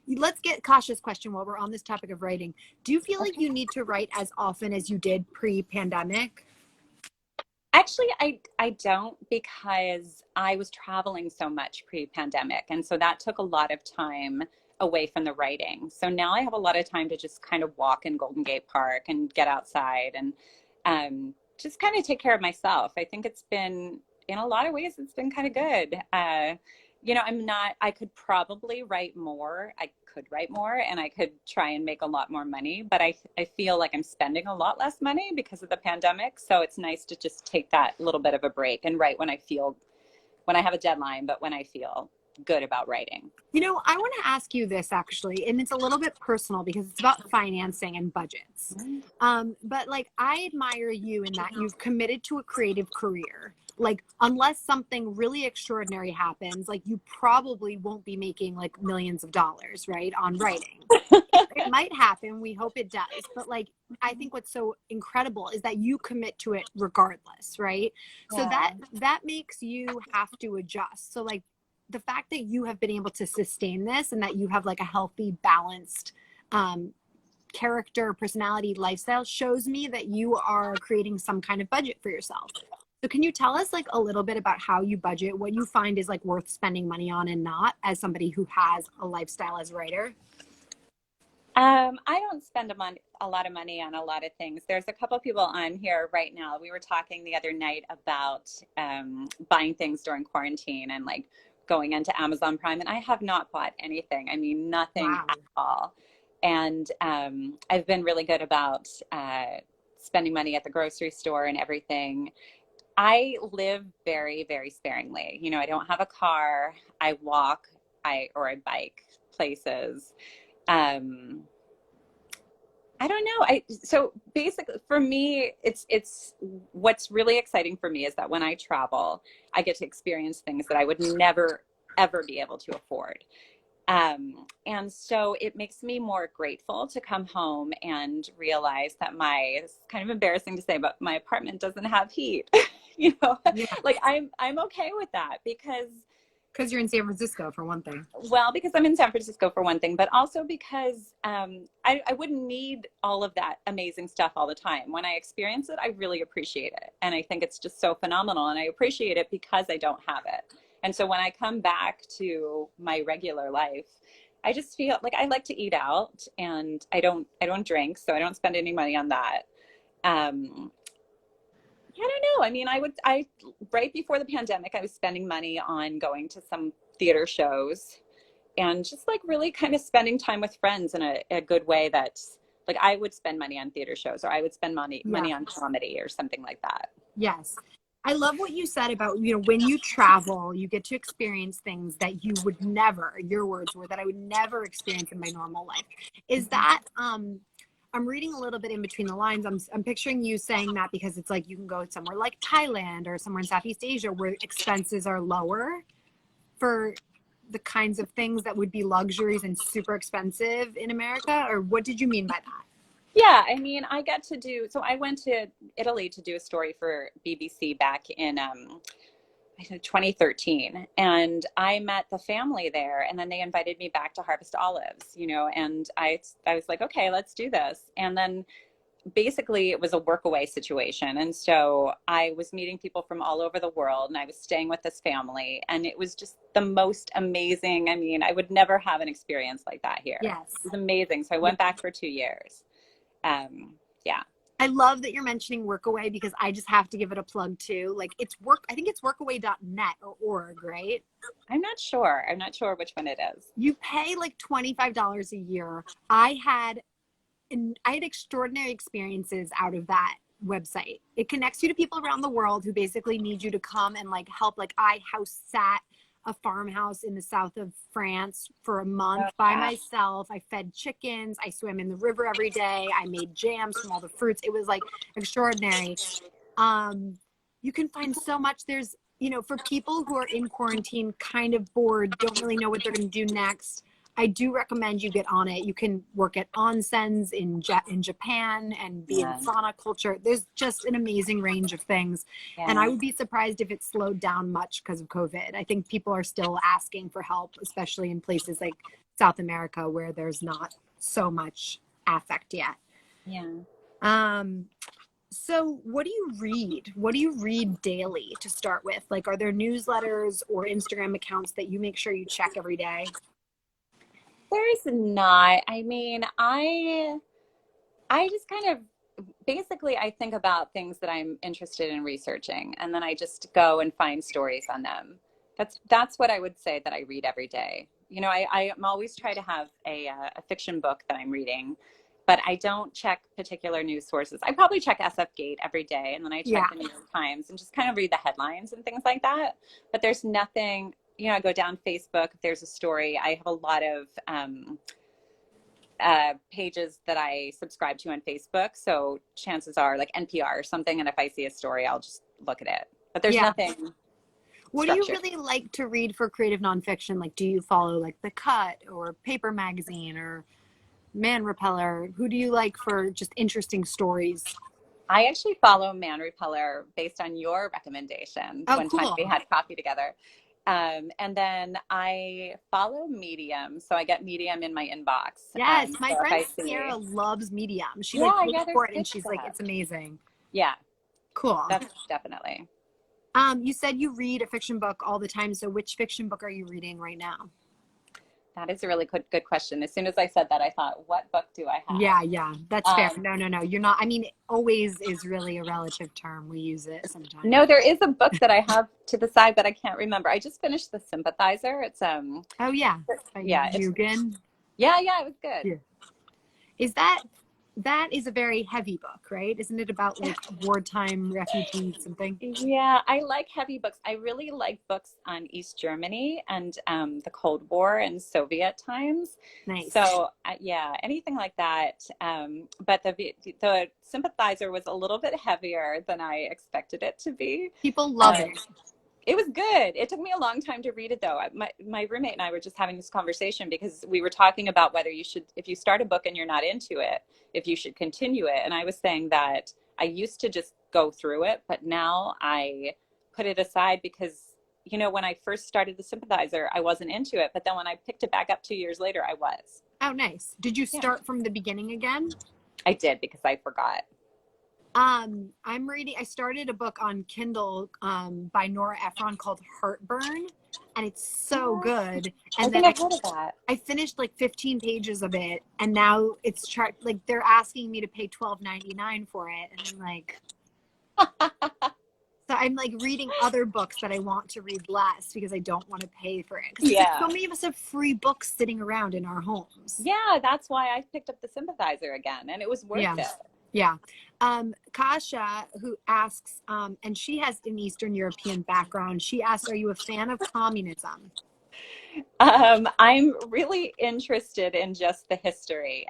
let's get Kasha's question while we're on this topic of writing. Do you feel like you need to write as often as you did pre-pandemic? actually, I don't because I was traveling so much pre-pandemic. And so that took a lot of time away from the writing. So now I have a lot of time to just kind of walk in Golden Gate Park and get outside and just kind of take care of myself. I think it's been, in a lot of ways, it's been kind of good. I could probably write more. I could write more and I could try and make a lot more money, but I feel like I'm spending a lot less money because of the pandemic. So it's nice to just take that little bit of a break and write when I have a deadline, but when I feel good about writing. You know, I want to ask you this actually, and it's a little bit personal because it's about financing and budgets. But like, I admire you in that you've committed to a creative career. Like, unless something really extraordinary happens, like you probably won't be making like millions of dollars, right, on writing. It might happen. We hope it does. But like, I think what's so incredible is that you commit to it regardless, right? So that makes you have to adjust. So like, the fact that you have been able to sustain this and that you have like a healthy, balanced character, personality, lifestyle shows me that you are creating some kind of budget for yourself. So can you tell us like a little bit about how you budget, what you find is like worth spending money on and not, as somebody who has a lifestyle as a writer? I don't spend a lot of money on a lot of things. There's a couple people on here right now. We were talking the other night about buying things during quarantine and like going into Amazon Prime, and I have not bought anything. I mean, nothing Wow. at all. And I've been really good about spending money at the grocery store and everything. I live very, very sparingly. You know, I don't have a car. I walk, or I bike places. I don't know. So basically for me, it's what's really exciting for me is that when I travel, I get to experience things that I would never ever be able to afford. And so it makes me more grateful to come home and realize that it's kind of embarrassing to say, but my apartment doesn't have heat. Yeah. Like I'm okay with that because You're in San Francisco for one thing. well, because I'm in San Francisco for one thing, but also because I wouldn't need all of that amazing stuff all the time. When I experience it, I really appreciate it. And I think it's just so phenomenal. And I appreciate it because I don't have it. And so when I come back to my regular life, I just feel like I like to eat out, and I don't drink, so I don't spend any money on that. Um, I don't know. I mean, I right before the pandemic, I was spending money on going to some theater shows and just like really kind of spending time with friends in a good way that's like I would spend money on theater shows, or I would spend money Yeah. on comedy or something like that. Yes. I love what you said about, when you travel, you get to experience things that you would never, your words were that I would never experience in my normal life. Is that, I'm reading a little bit in between the lines. I'm picturing you saying that because it's like you can go somewhere like Thailand or somewhere in Southeast Asia where expenses are lower for the kinds of things that would be luxuries and super expensive in America? Or what did you mean by that? Yeah, I mean, so I went to Italy to do a story for BBC back in I think 2013, and I met the family there, and then they invited me back to harvest olives, and I was like, okay, let's do this. And then basically it was a workaway situation, and so I was meeting people from all over the world, and I was staying with this family, and it was just the most amazing. I mean, I would never have an experience like that here. Yes. It was amazing. So I went back for 2 years. Yeah. I love that you're mentioning Workaway because I just have to give it a plug too. Like I think it's workaway.net or org, right? I'm not sure. I'm not sure which one it is. You pay like $25 a year. I had extraordinary experiences out of that website. It connects you to people around the world who basically need you to come and like help. Like I house sat a farmhouse in the south of France for a month by myself. I fed chickens. I swam in the river every day. I made jams from all the fruits. It was like extraordinary. You can find so much. There's, for people who are in quarantine, kind of bored, don't really know what they're going to do next. I do recommend you get on it. You can work at onsens in Japan and be in sauna culture. There's just an amazing range of things. Yeah. And I would be surprised if it slowed down much because of COVID. I think people are still asking for help, especially in places like South America where there's not so much affect yet. Yeah. So what do you read? What do you read daily to start with? Like, are there newsletters or Instagram accounts that you make sure you check every day? There's not. I mean, I just kind of basically I think about things that I'm interested in researching, and then I just go and find stories on them. That's what I would say that I read every day. I'm always try to have a fiction book that I'm reading, but I don't check particular news sources. I probably check SF Gate every day, and then I check the New York Times and just kind of read the headlines and things like that. But there's nothing, I go down Facebook, if there's a story. I have a lot of pages that I subscribe to on Facebook. So chances are like NPR or something. And if I see a story, I'll just look at it. But there's nothing. What do you really like to read for creative nonfiction? Like, do you follow like The Cut or Paper Magazine or Man Repeller? Who do you like for just interesting stories? I actually follow Man Repeller based on your recommendation. Oh, one cool. time we had coffee together. And then I follow Medium. So I get Medium in my inbox. Yes, my so friend Sierra loves Medium. She looks for it and she's like, it's amazing. Yeah. Cool. That's definitely. You said you read a fiction book all the time. So which fiction book are you reading right now? That is a really good question. As soon as I said that, I thought, what book do I have? Yeah, that's fair. No. You're not. I mean, always is really a relative term. We use it sometimes. No, there is a book that I have to the side that I can't remember. I just finished The Sympathizer. It's Oh yeah. Eugen. Yeah, it was good. Yeah. Is that is a very heavy book, right? Isn't it about like wartime refugees something? Yeah, I like heavy books. I really like books on East Germany and the Cold War and Soviet times. Nice. So anything like that. But the Sympathizer was a little bit heavier than I expected it to be. People love it. It was good. It took me a long time to read it, though. My roommate and I were just having this conversation because we were talking about whether you should, if you start a book and you're not into it, if you should continue it. And I was saying that I used to just go through it, but now I put it aside because, when I first started The Sympathizer, I wasn't into it. But then when I picked it back up 2 years later, I was. Oh, nice. Did you start from the beginning again? I did because I forgot. I started a book on Kindle by Nora Ephron called Heartburn. and it's so good. I And then think I've heard of that. I finished like 15 pages of it, and now it's like they're asking me to pay $12.99 for it, and I'm like, so I'm like reading other books that I want to read less because I don't want to pay for it. Because it's like so Yeah. many of us have free books sitting around in our homes. Yeah, that's why I picked up The Sympathizer again, and it was worth Yeah. it. Yeah. Kasha, who asks, and she has an Eastern European background, she asks, are you a fan of communism? I'm really interested in just the history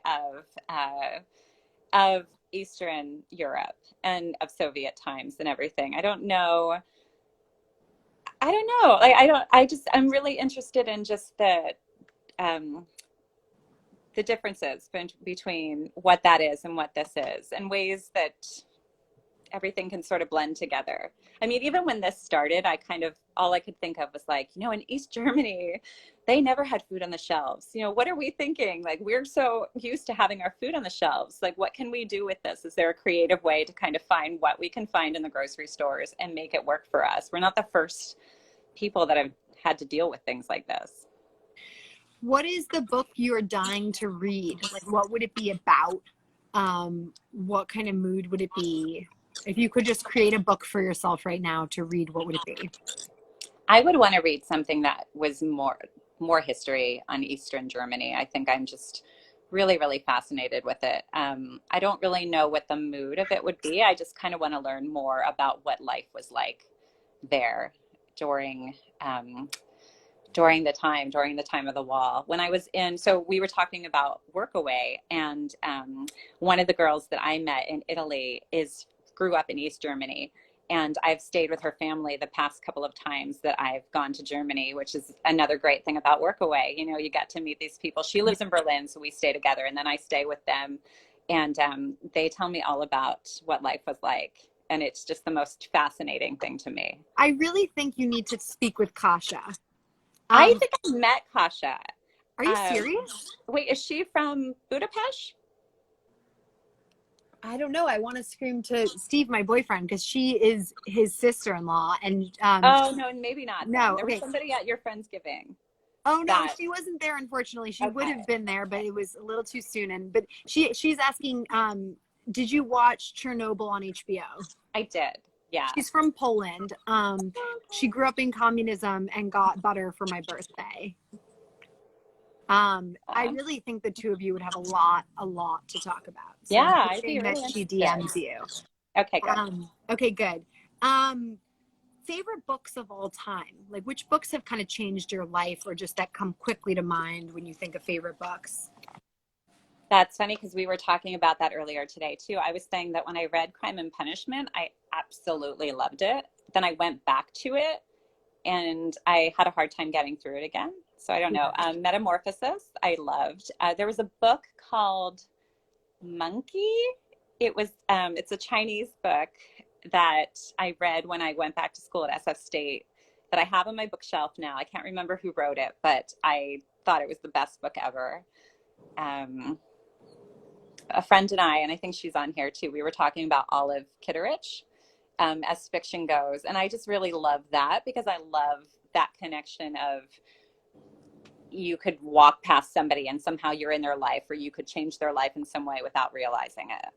of Eastern Europe and of Soviet times and everything. I don't know. I don't know. Like I don't. I just. I'm really interested in just um, the differences between what that is and what this is, and ways that everything can sort of blend together. I mean, even when this started, I kind of all I could think of was like, in East Germany, they never had food on the shelves. What are we thinking? Like, we're so used to having our food on the shelves. Like, what can we do with this? Is there a creative way to kind of find what we can find in the grocery stores and make it work for us? We're not the first people that have had to deal with things like this. What is the book you're dying to read? Like, what would it be about? What kind of mood would it be? If you could just create a book for yourself right now to read, what would it be? I would want to read something that was more history on Eastern Germany. I think I'm just really, really fascinated with it. I don't really know what the mood of it would be. I just kind of want to learn more about what life was like there during during the time of the wall. When I was in, so we were talking about Workaway, and one of the girls that I met in Italy grew up in East Germany, and I've stayed with her family the past couple of times that I've gone to Germany, which is another great thing about Workaway. You get to meet these people. She lives in Berlin, so we stay together, and then I stay with them, and they tell me all about what life was like, and it's just the most fascinating thing to me. I really think you need to speak with Kasha. I Um, think I met Kasha. are you Um, serious? Wait, is she from Budapest? I don't know. I want to scream to Steve, my boyfriend, because she is his sister-in-law. And Oh, no, maybe not then. no, There was okay. somebody at your Friendsgiving Oh no, that, she wasn't there, unfortunately. She would okay, have been there, but it was a little too soon. And but she's asking, did you watch Chernobyl on HBO? I did. She's Yes. from Poland. She grew up in communism and got butter for my birthday. I really think the two of you would have a lot to talk about. So I'm Yeah, I'd be hoping that really she interested. DMs you. Okay, good. Okay, good. Um, Favorite books of all time? Like, which books have kind of changed your life, or just that come quickly to mind when you think of favorite books? That's funny because we were talking about that earlier today too. I was saying that when I read Crime and Punishment, I absolutely loved it. Then I went back to it and I had a hard time getting through it again. So I don't know. Metamorphosis, I loved. There was a book called Monkey. It's a Chinese book that I read when I went back to school at SF State that I have on my bookshelf now. I can't remember who wrote it, but I thought it was the best book ever. Um, a friend and I think she's on here too, we were talking about Olive Kitteridge as fiction goes. And I just really love that because I love that connection of you could walk past somebody and somehow you're in their life, or you could change their life in some way without realizing it.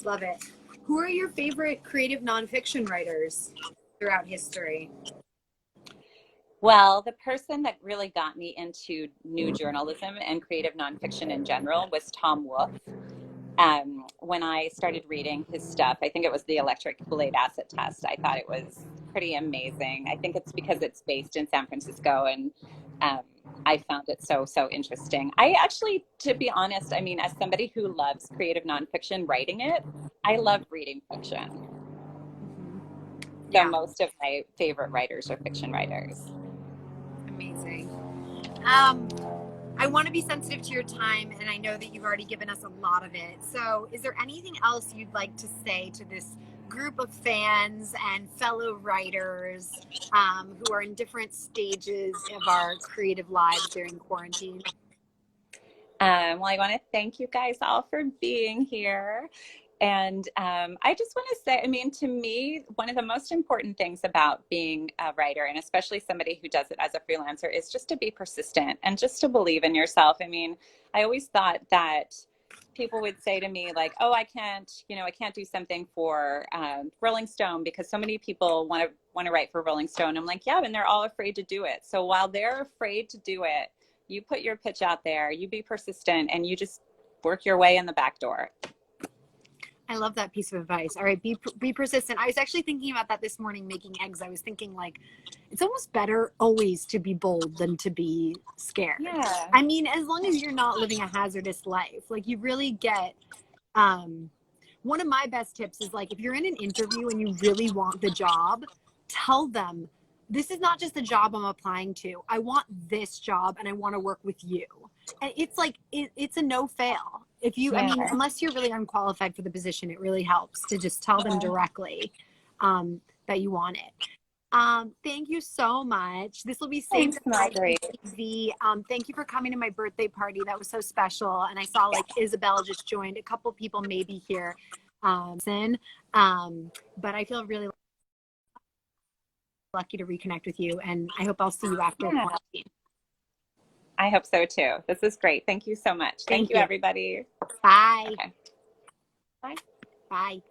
Love it. Who are your favorite creative nonfiction writers throughout history? Well, the person that really got me into new journalism and creative nonfiction in general was Tom Wolfe. When I started reading his stuff, I think it was the electric Kool-Aid acid test. I thought it was pretty amazing. I think it's because it's based in San Francisco, and um, I found it so interesting. I actually, to be honest, I mean, as somebody who loves creative nonfiction, writing it, I love reading fiction. So Yeah, most of my favorite writers are fiction writers. amazing. Um, I want to be sensitive to your time, and I know that you've already given us a lot of it. So, is there anything else you'd like to say to this group of fans and fellow writers who are in different stages of our creative lives during quarantine? Well, I want to thank you guys all for being here. And I just want to say, I mean, to me, one of the most important things about being a writer, and especially somebody who does it as a freelancer, is just to be persistent and just to believe in yourself. I mean, I always thought that people would say to me like, oh, I can't, I can't do something for Rolling Stone because so many people want to write for Rolling Stone. I'm like, yeah, and they're all afraid to do it. So while they're afraid to do it, you put your pitch out there, you be persistent, and you just work your way in the back door. I love that piece of advice. All right, be persistent. I was actually thinking about that this morning making eggs. I was thinking like it's almost better always to be bold than to be scared. Yeah. I mean, as long as you're not living a hazardous life, like you really get one of my best tips is like if you're in an interview and you really want the job, tell them this is not just the job I'm applying to. I want this job and I want to work with you. And it's like it's a no fail. If you, I mean, unless you're really unqualified for the position, it really helps to just tell them directly that you want it. Thank you so much. This will be saved. Thanks, Marguerite. Thank you for coming to my birthday party. That was so special. And I saw like Isabel just joined. A couple people maybe here. But I feel really lucky to reconnect with you. And I hope I'll see you after quarantine. I hope so too. This is great. Thank you so much. Thank you, everybody. Bye. Okay. Bye. Bye.